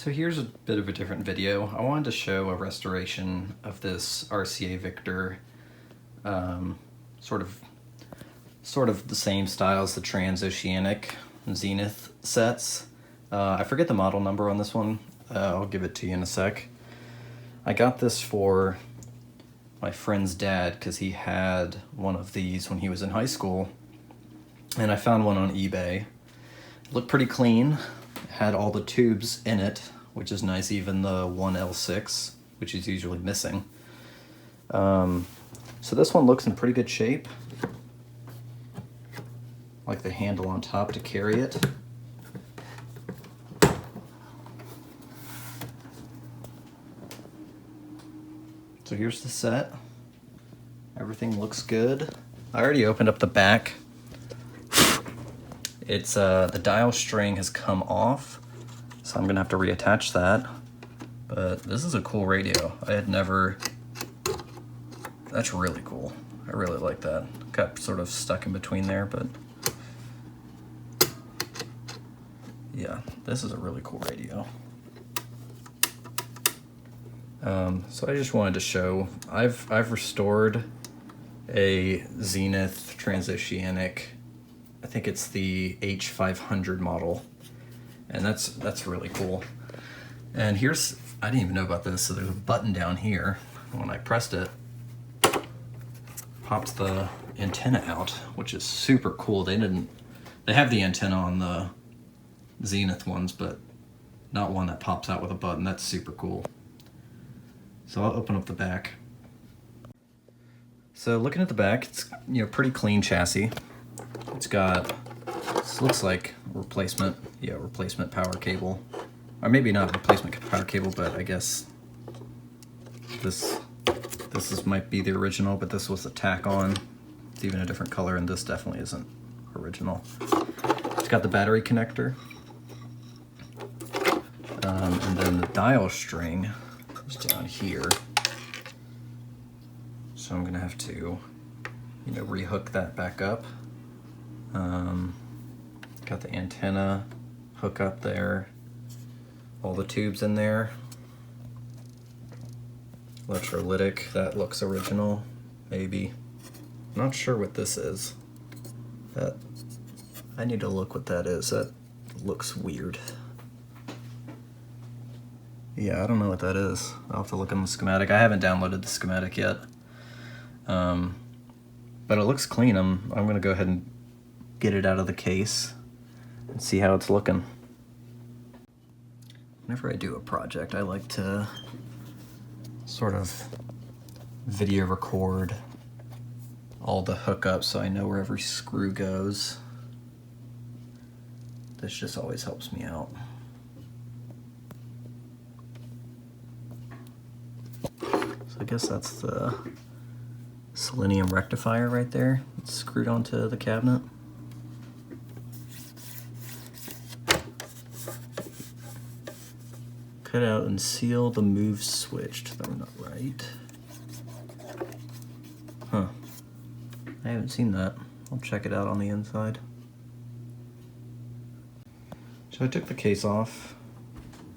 So here's a bit of a different video. I wanted to show a restoration of this RCA Victor, sort of the same style as the transoceanic Zenith sets. I forget the model number on this one. I'll give it to you in a sec. I got this for my friend's dad because he had one of these when he was in high school, and I found one on eBay. It looked pretty clean. It had all the tubes in it, which is nice, even the 1L6, which is usually missing. So this one looks in pretty good shape. Like the handle on top to carry it. So here's the set. Everything looks good. I already opened up the back. It's the dial string has come off, so I'm gonna have to reattach that. But this is a cool radio. I had never. That's really cool. I really like that. Got sort of stuck in between there, but yeah, this is a really cool radio. So I just wanted to show, I've restored a Zenith transoceanic, I think it's the H500 model, and that's really cool. And here's, I didn't even know about this, so there's a button down here. When I pressed it, popped the antenna out, which is super cool. They have the antenna on the Zenith ones, but not one that pops out with a button. That's super cool. So I'll open up the back. So looking at the back, it's pretty clean chassis. It's got, this looks like replacement power cable, or maybe not replacement power cable, but I guess this might be the original, but this was the tack on. It's even a different color, and this definitely isn't original. It's got the battery connector, and then the dial string is down here. So I'm gonna have to, rehook that back up. Got the antenna hook up there, all the tubes in there. Electrolytic, that looks original, maybe. I'm not sure what this is. I need to look what that is. That looks weird. Yeah, I don't know what that is. I'll have to look in the schematic. I haven't downloaded the schematic yet. But it looks clean. I'm gonna go ahead and get it out of the case and see how it's looking. Whenever I do a project, I like to sort of video record all the hookups so I know where every screw goes. This just always helps me out. So I guess that's the selenium rectifier right there. It's screwed onto the cabinet. Cut out and seal the move switch to the right. Huh. I haven't seen that. I'll check it out on the inside. So I took the case off.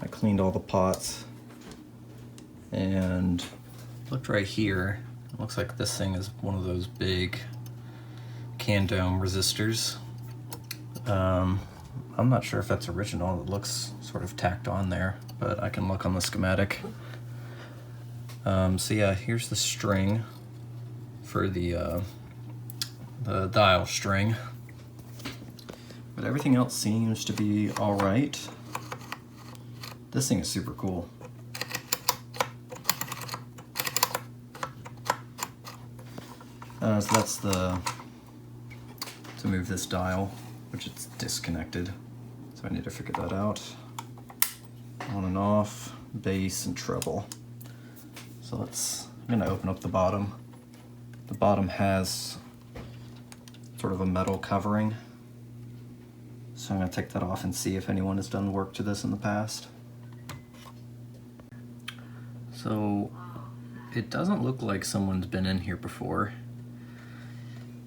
I cleaned all the pots. And looked right here. It looks like this thing is one of those big can dome resistors. I'm not sure if that's original. It looks sort of tacked on there, but I can look on the schematic. So yeah, here's the string for the dial string. But everything else seems to be all right. This thing is super cool. So that's to move this dial, which it's disconnected. So I need to figure that out. On and off, bass and treble. So I'm gonna open up the bottom. The bottom has sort of a metal covering. So I'm gonna take that off and see if anyone has done work to this in the past. So it doesn't look like someone's been in here before,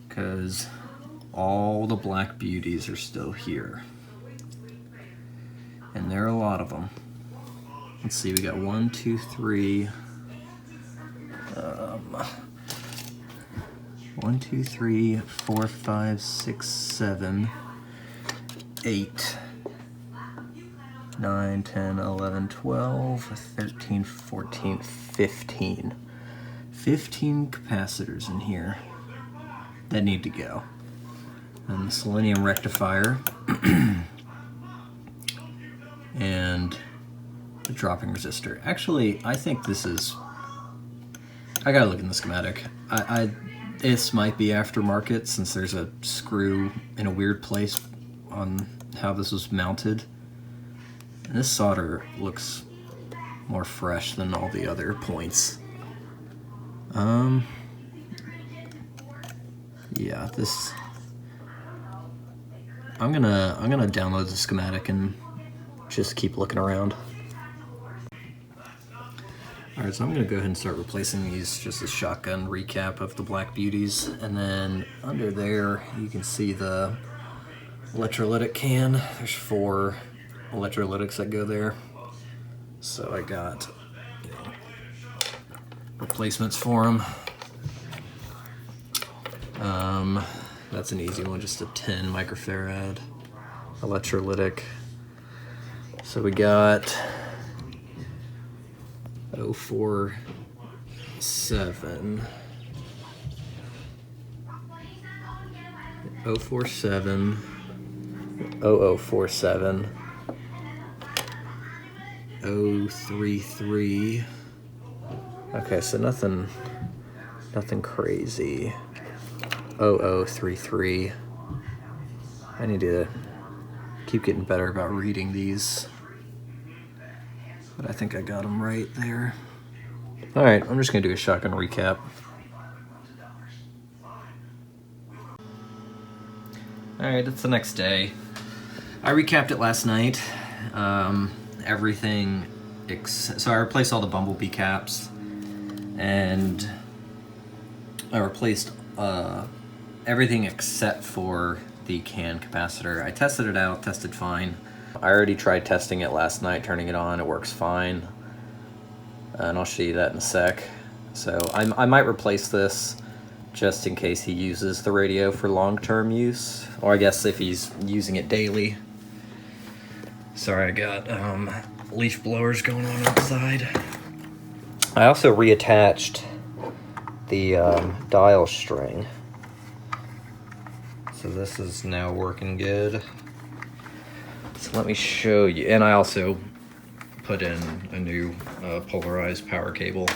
because all the black beauties are still here. And there are a lot of them. let's see, we got 1, 2, 3. 1, 2, 3, 4, 5, 6, 7, 8, 9, 10, 11, 12, 13, 14, 15. 15 capacitors in here that need to go. And the selenium rectifier and the dropping resistor. Actually, I think this is, I gotta look in the schematic. This might be aftermarket since there's a screw in a weird place on how this was mounted. And this solder looks more fresh than all the other points. Yeah, this, I'm gonna download the schematic and just keep looking around. Alright, so I'm going to go ahead and start replacing these, just a shotgun recap of the Black Beauties. And then under there, you can see the electrolytic can. There's 4 electrolytics that go there. So I got, you know, replacements for them. That's an easy one, just a 10 microfarad electrolytic. So we got 047, 047, 0047, 033. Okay, so nothing crazy. 0033. I need to keep getting better about reading these. But I think I got them right there. Alright, I'm just going to do a shotgun recap. Alright, it's the next day. I recapped it last night. Everything, so I replaced all the Bumblebee caps. And I replaced everything except for the can capacitor. I tested it out, tested fine. I already tried testing it last night, turning it on, it works fine. And I'll show you that in a sec. So I might replace this just in case he uses the radio for long-term use. Or I guess if he's using it daily. Sorry, I got leaf blowers going on outside. I also reattached the dial string. So this is now working good. So let me show you, and I also put in a new polarized power cable.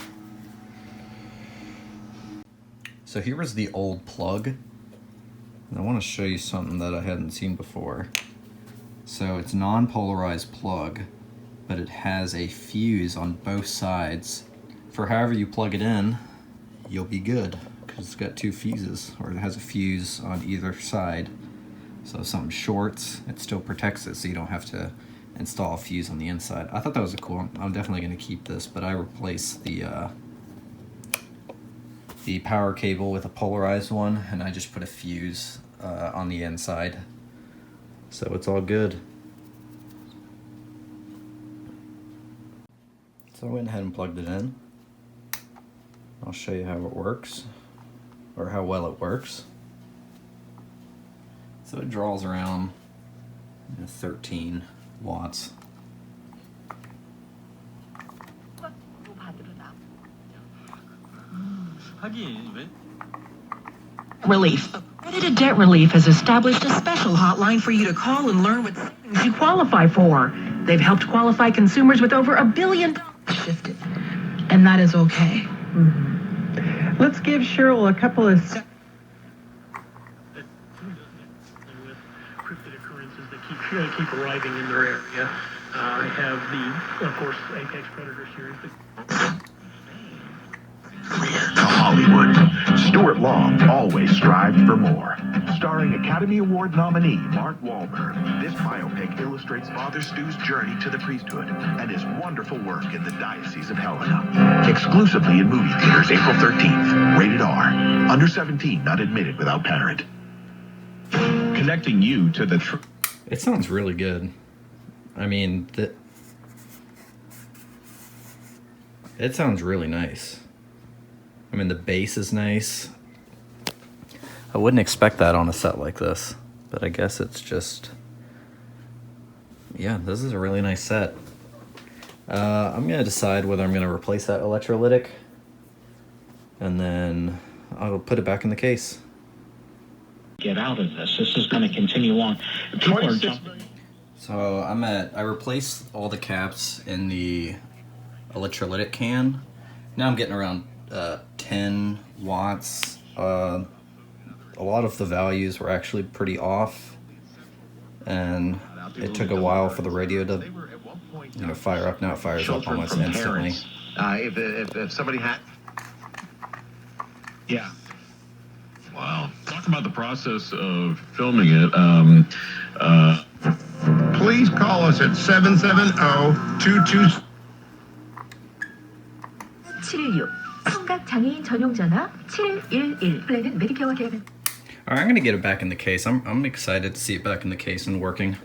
So here is the old plug, and I want to show you something that I hadn't seen before. So it's non-polarized plug, but it has a fuse on both sides. For however you plug it in, you'll be good, because it's got 2 fuses, or it has a fuse on either side. So if something shorts, it still protects it, so you don't have to install a fuse on the inside. I thought that was cool. I'm definitely going to keep this, but I replaced the power cable with a polarized one, and I just put a fuse on the inside. So it's all good. So I went ahead and plugged it in. I'll show you how it works, or how well it works. So it draws around 13 watts. Relief. Accredited Debt Relief has established a special hotline for you to call and learn what savings you qualify for. They've helped qualify consumers with over $1 billion shifted. And that is okay. Mm-hmm. Let's give Cheryl a couple of with cryptid occurrences that keep arriving in their area. I have the, of course, apex predator series. To Hollywood, Stuart Long always strived for more. Starring Academy Award nominee Mark Wahlberg, this biopic illustrates Father Stu's journey to the priesthood and his wonderful work in the Diocese of Helena. Exclusively in movie theaters April 13th. Rated R. Under 17, not admitted without parent. Connecting you to the truth. It sounds really good. I mean, It sounds really nice. I mean, the bass is nice. I wouldn't expect that on a set like this, but I guess it's just, yeah, this is a really nice set. I'm gonna decide whether I'm gonna replace that electrolytic, and then I'll put it back in the case. Get out of this. This is going to continue on. People are jumping. So I replaced all the caps in the electrolytic can. Now I'm getting around 10 watts. A lot of the values were actually pretty off, and it took a while for the radio to, you know, fire up. Now it fires up almost instantly. If somebody had... Yeah. Wow. Talk about the process of filming it. Please call us at 770-22... 776 청각 장애인 전용 전화 711 플랜은 메디케어와 계약은. All right, I'm gonna get it back in the case. I'm excited to see it back in the case and working.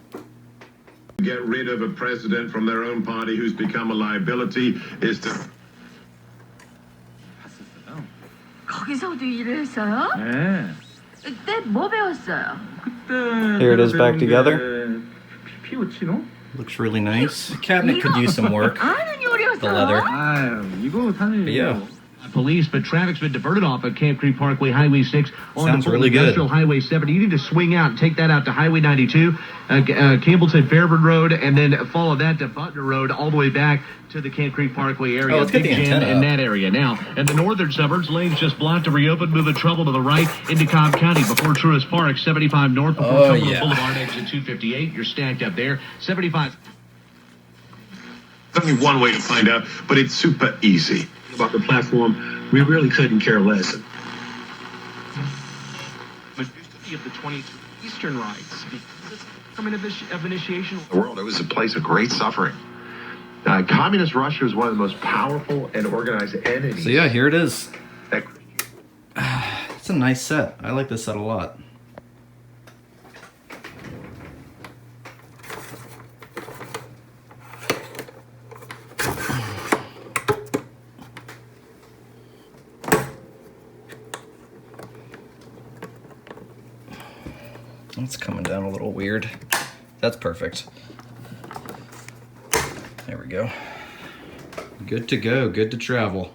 Get rid of a president from their own party who's become a liability is to... 거기서도 일을 했어요? 네. 그때 뭐 배웠어요? Here it is back together. 피우치노? Looks really nice. The cabinet could use some work. 아는 요리였어. The leather. 아유, 이거 사실. But yeah. Police, but traffic's been diverted off of Camp Creek Parkway, Highway 6 on Sounds to really good. Industrial Highway 70. You need to swing out and take that out to Highway 92, Campbellton Fairburn Road, and then follow that to Butner Road all the way back to the Camp Creek Parkway area. Oh, let's get the Big jam antenna in up. that area. Now, in the northern suburbs, lanes just blocked to reopen, moving trouble to the right into Cobb County before Truist Park, 75 north before Cumberland Boulevard, exit 258. You're stacked up there. 75. There's only one way to find out, but it's super easy. About the platform, we really couldn't care less. Majority of the 22 Eastern rights, because it's of initiation. The world, it was a place of great suffering. Communist Russia was one of the most powerful and organized entities. So yeah, here it is. that- It's a nice set. I like this set a lot. It's coming down a little weird. That's perfect. There we go. Good to go. Good to travel.